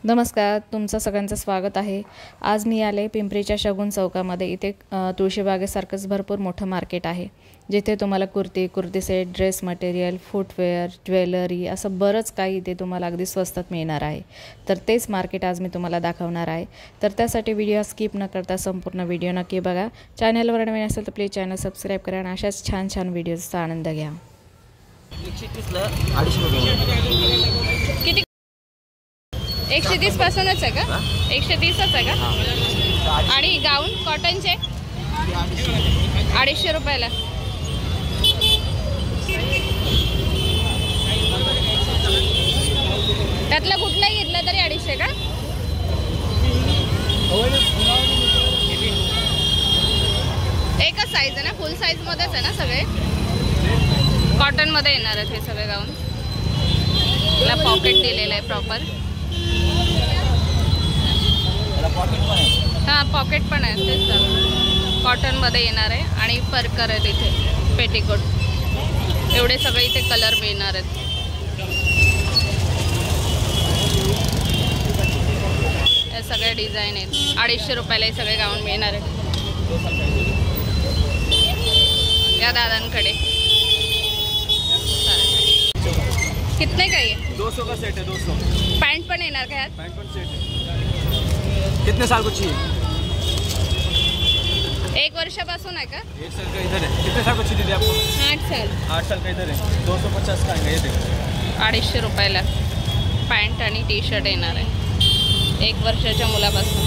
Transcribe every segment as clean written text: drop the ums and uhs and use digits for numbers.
नमस्कार, तुमचं सगळ्यांचं स्वागत आहे। आज मी आले पिंपरीच्या शगुन चौकामध्ये। इथे तुळशीबागेसारखंच भरपूर मोठं मार्केट आहे, जिथे तुम्हाला kurti set, dress material, footwear, jewellery असं बरंच काही इथे तुम्हाला अगदी स्वस्तात मिळणार आहे। तर तेच मार्केट आज मी तुम्हाला दाखवणार आहे। तर त्यासाठी व्हिडिओ स्किप न करता संपूर्ण व्हिडिओ नक्की बघा। चॅनलवर नवीन असेल तर प्लीज चॅनल सबस्क्राइब करा आणि अशाच छान छान व्हिडिओजचा आनंद घ्या। 130 ला 250 रुपये। किती 130 पासूनच आहे का? 130च आहे का? आणि गाऊन कॉटनचे 250 रुपयाला। त्यातलं कुठलंही घेतलं तरी 250 का? एकच साईज आहे ना? फुल साईज मध्येच आहे ना सगळे? कॉटन मध्ये येणार आहेत हे सगळे गाऊन। त्याला पॉकेट दिलेलं आहे प्रॉपर। हां, पॉकेट पण आहे, तेच तर कॉटन मध्ये येणार आहे आणि परकर आहे तिथे पेटीकोट। एवढे सगळे इथे कलर मिळणार आहेत। हे सगळे डिझाईन आहेत। 250 रुपयाला हे सगळे गाऊन मिळणार आहेत या दादांकडे। कितने का ये? 200 का सेट है। 200 पैंट पण येणार का यात? पैंट पण सेट है। कितने साल को चाहिए? 1 वर्षापासून आहे का? 1 साल का इधर है। कितने साल को चाहिए दीदी आपको? 8 साल। 8 साल का इधर है। 250 का आएगा ये देखो। 250 रुपयाला पॅन्ट आणि टी शर्ट येणार आहे 1 वर्षाच्या मुलापासून।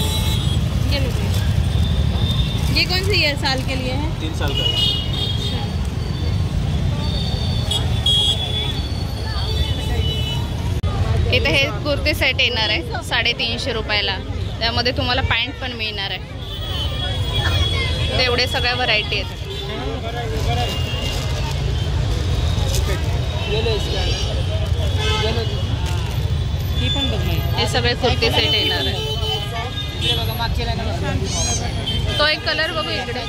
ये कौन सी है साल के लिए है? 3 साल का। इथे हे कुर्ती सेट येणार आहे 350 रुपयाला। त्यामध्ये तुम्हाला पॅन्ट पण मिळणार आहे। तेवढे सगळ्या व्हरायटी आहेत। हे सगळे कुर्ती सेट येणार आहे। तो एक कलर बघू इकडे।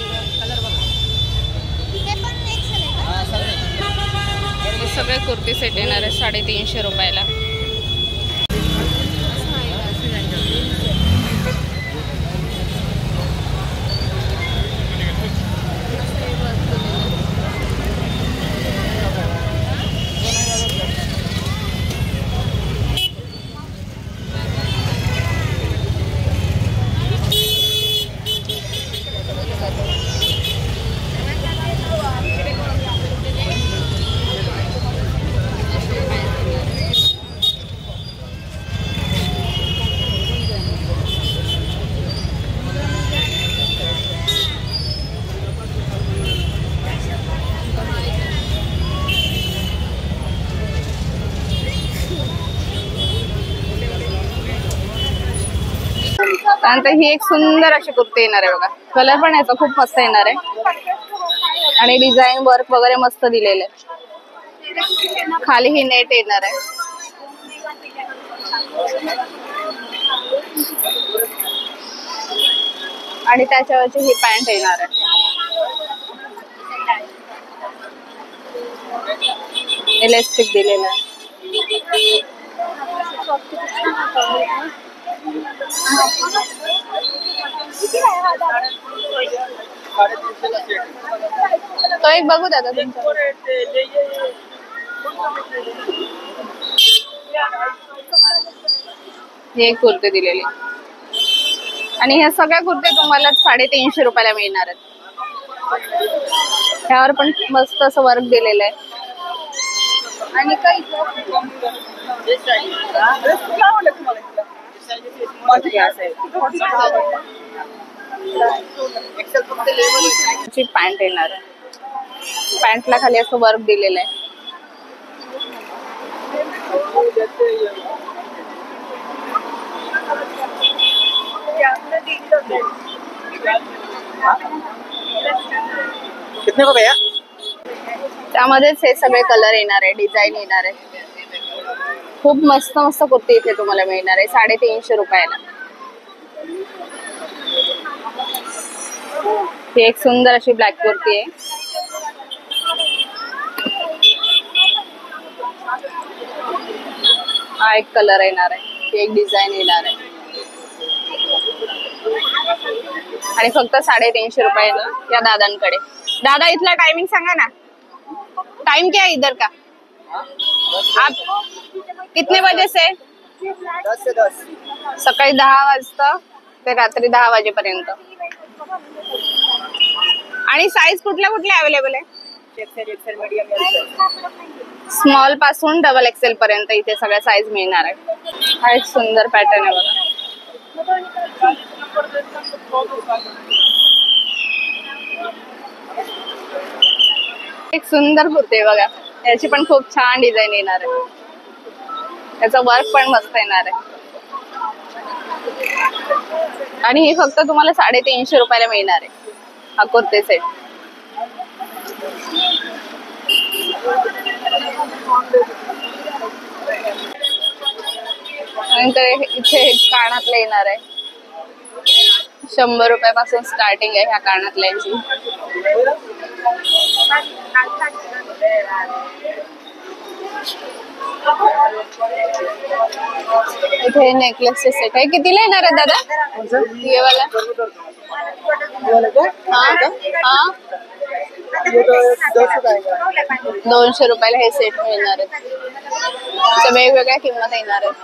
हे सगळे कुर्ती सेट येणार आहे 350 रुपयाला। त्यानंतर ही एक सुंदर अशी कुर्ती येणार आहे बघा। कलर पण याचा खूप मस्त येणार आहे आणि डिझाईन वर्क वगैरे मस्त दिलेलं आहे। खाली ही नेट येणार आहे आणि त्याच्यावरची ही पॅन्ट येणार आहे। इलास्टिक दिलेलं आहे। तो एक बघू दादा तुमचा। हे एक कुर्ती दिलेली आणि ह्या सगळ्या कुर्त्या तुम्हाला 350 रुपयाला मिळणार आहेत। ह्यावर पण मस्त असं वर्क दिलेलं आहे आणि काही पॅन्ट येणार आहे। पॅन्टला खाली असं वर्क दिलेलं आहे। कितने को भैया? त्यामध्येच हे सगळे कलर येणार आहे, डिझाईन येणार आहे। खूप मस्त मस्त कुर्ती इथे तुम्हाला मिळणार आहे 350 रुपयाला। ही एक सुंदर अशी ब्लॅक कुर्ती आहे। हा एक कलर येणार आहे। ही एक डिझाईन येणार आहे आणि फक्त 350 रुपये ना या दादांकडे. दादा इथला टायमिंग सांगा ना. टाइम क्या है इधर का? आप कितने बजे से? 10 से 10. सकाळी 10 वाजता ते रात्री 10 वाजेपर्यंत. आणि साईज कुठल्या कुठल्या अवेलेबल आहे? XL medium. स्मॉल पासून डबल एक्सेल पर्यंत इथे सगळ्या साईज मिळणार आहे. हा एक सुंदर पॅटर्न आहे बघा. एक सुंदर कुर्ती आहे बघा. याची पण खूप छान डिझाईन येणार आहे. याचा वर्क पण मस्त येणार आहे आणि हे फक्त तुम्हाला 350 रुपयाला मिळणार आहे हा कुर्ती सेट. नंतर इथे कानातले येणार आहे. 100 रुपयापासून स्टार्टिंग आहे ह्या कानातल्यांची. इथे नेकलेसचे सेट आहे. कितीला येणार आहे दादा ये वाला? हा 200 रुपयाला हे सेट मिळणार आहेत. वेगवेगळ्या किंमत येणार आहेत.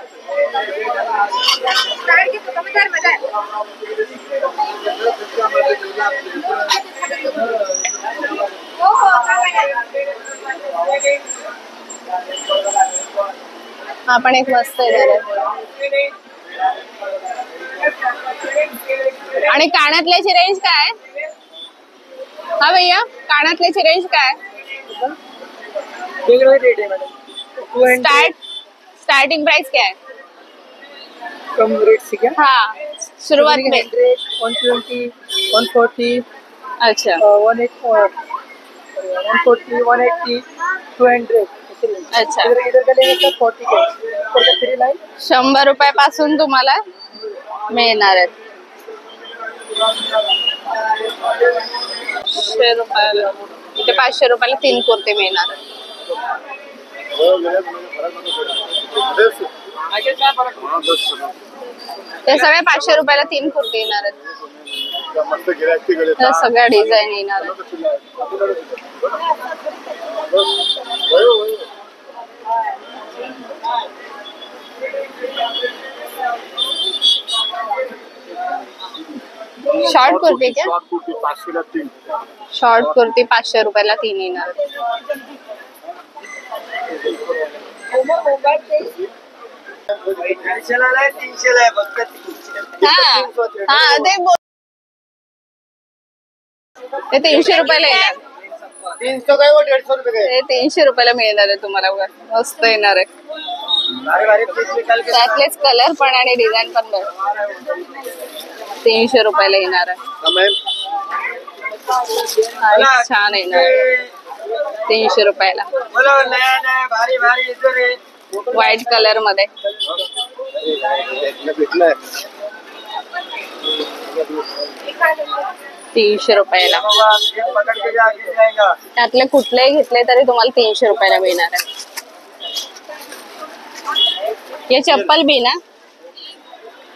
हा पण एक मस्त येणार आहे. आणि कानातल्याची रेंज काय? हा भैया कानातल्याची रेंज काय? स्टार्टिंग प्राइस क्या है? कम रेट से क्या? हाँ शुरुआत में 120, 140. अच्छा 140, 180, 200. अच्छा इधर का लेंगे तो 40 का. ऊपर का 3 लाइन 100 रुपयापासून तुम्हाला मिळणार आहेत. 100 रुपयाला इथे 500 रुपयाला 3 कुर्ते मिळणार आहेत. ते सगळे 500 रुपयाला 3 कुर्ते येणार आहेत. त्या सगळ्या डिझाईन येणार आहेत. शॉर्ट कुर्ती क्या? शॉर्ट कुर्ती 500 रुपयाला 3 येणार. ते 300 रुपयाला येणार. 300 काय व 150 रुपये काय? ते 300 रुपयाला मिळणार आहे तुम्हाला बघा. मस्त येणार आहे. त्यातलेच कलर पण आणि डिझाईन पण बघ. 300 रुपयाला येणार आहे. हा एक छान येणार आहे 300 रुपयाला. व्हाईट कलर मध्ये 300 रुपयाला. त्यातले कुठलेही घेतले तरी तुम्हाला 300 रुपयाला मिळणार आहे. ये चप्पल भी ना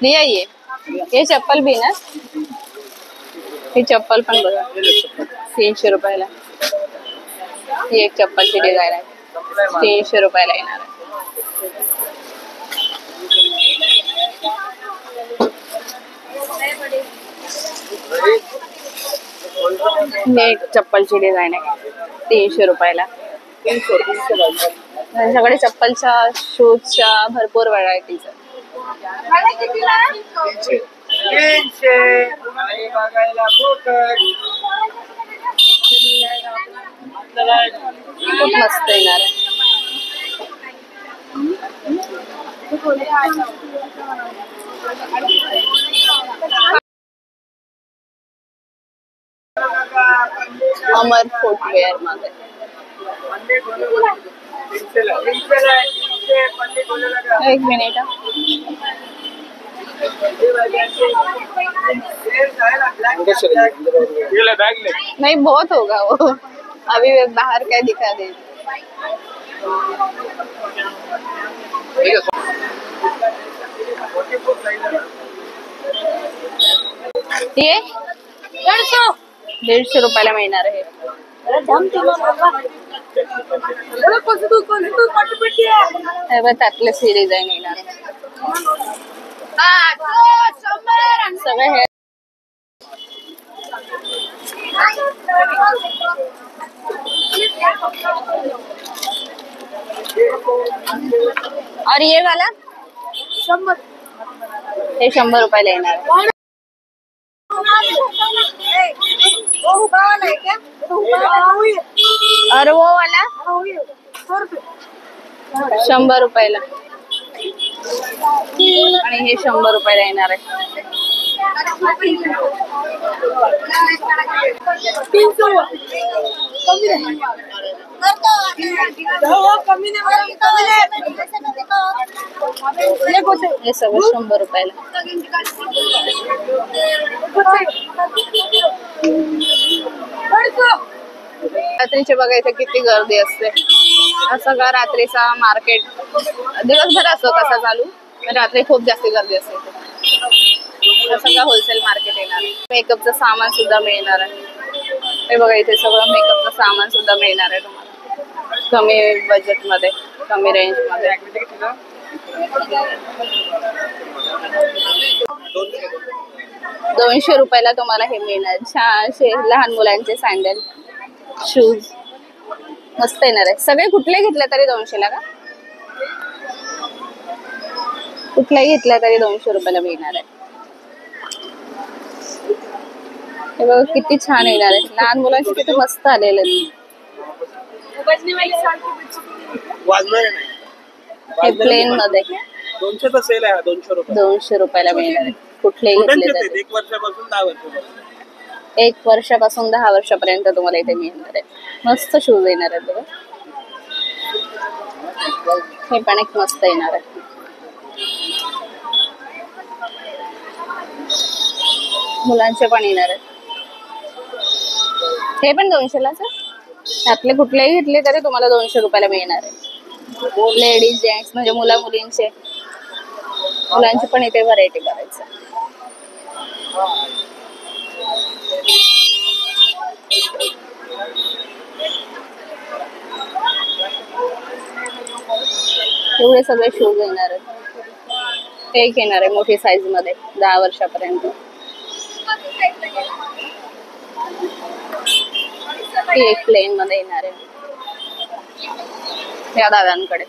लिया ये चप्पल भी ना. ही चप्पल पण बघा 300 रुपयाला. ही एक चप्पलची डिझाईन आहे 300 रुपयाला येणार आहे. ही एक चप्पलची डिझाईन आहे 300 रुपयाला. त्यांच्याकडे चप्पलच्या शूजच्या भरपूर व्हरायटीज आहेत. खूप मस्त येणार आहे. अमर फुटवेअर मध्ये एक मिनिट. नहीं बहुत होगा वो. अभी बाहर क्या दिखा दे. ये 150 रुपयाला मिळणार आहे. हे बघ त्यातले सी डिझाईन येणार आहे. सगळे हे और ये वाला 100, हे 100 रुपयाला येणार आहे. और वो वाला 100 रुपयाला आणि हे 100 रुपयाला येणार आहे. हे सगळं 100 रुपयाला. रात्रीचे बघायचं किती गर्दी असते. असं का रात्रीचा मार्केट दिवसभर असतो कसा चालू, रात्री खूप जास्त गर्दी असते. असं का होलसेल मार्केट येणार. मेकअपचं सामान सुद्धा मिळणार आहे. हे बघा इथे सगळं मेकअपचं सामान सुद्धा मिळणार आहे तुम्हाला कमी बजेट मध्ये, कमी रेंज मध्ये. 200 रुपयाला तुम्हाला हे मिळणार. छान असे लहान मुलांचे सँडल, शूज मस्त येणार आहे. सगळे कुठले घेतले तरी 200 ला का? कुठलाही घेतला तरी 200 रुपयाला मिळणार आहे. हे बघा किती छान येणार आहे. लहान मुलांचे किती मस्त आलेले आहेत. हे प्लेन मध्ये 200 सेल आहे. 200 रुपयाला मिळणार आहे. कुठलेही घेतले तरी 1 वर्षापासून 10 वर्षापासून 1 वर्षापासून 10 वर्षापर्यंत तुम्हाला इथे मिळणार आहे. मस्त शूज येणार आहेत बघा. हे पण एक मस्त येणार आहे. मुलांचे पण येणार आहेत. हे पण 200 लाच आहे. त्यातले कुठलेही घेतले तरी तुम्हाला 200 रुपयाला मिळणार आहे. लेडीज जेंट्स म्हणजे मुला मुलींचे, मुलांची पण इथे व्हरायटी करायचं. एवढे सगळे शूज येणार आहेत. एक येणार आहे मोठी साईज मध्ये 10 वर्षापर्यंत. एक प्लेन मध्ये येणार आहे या दादांकडे.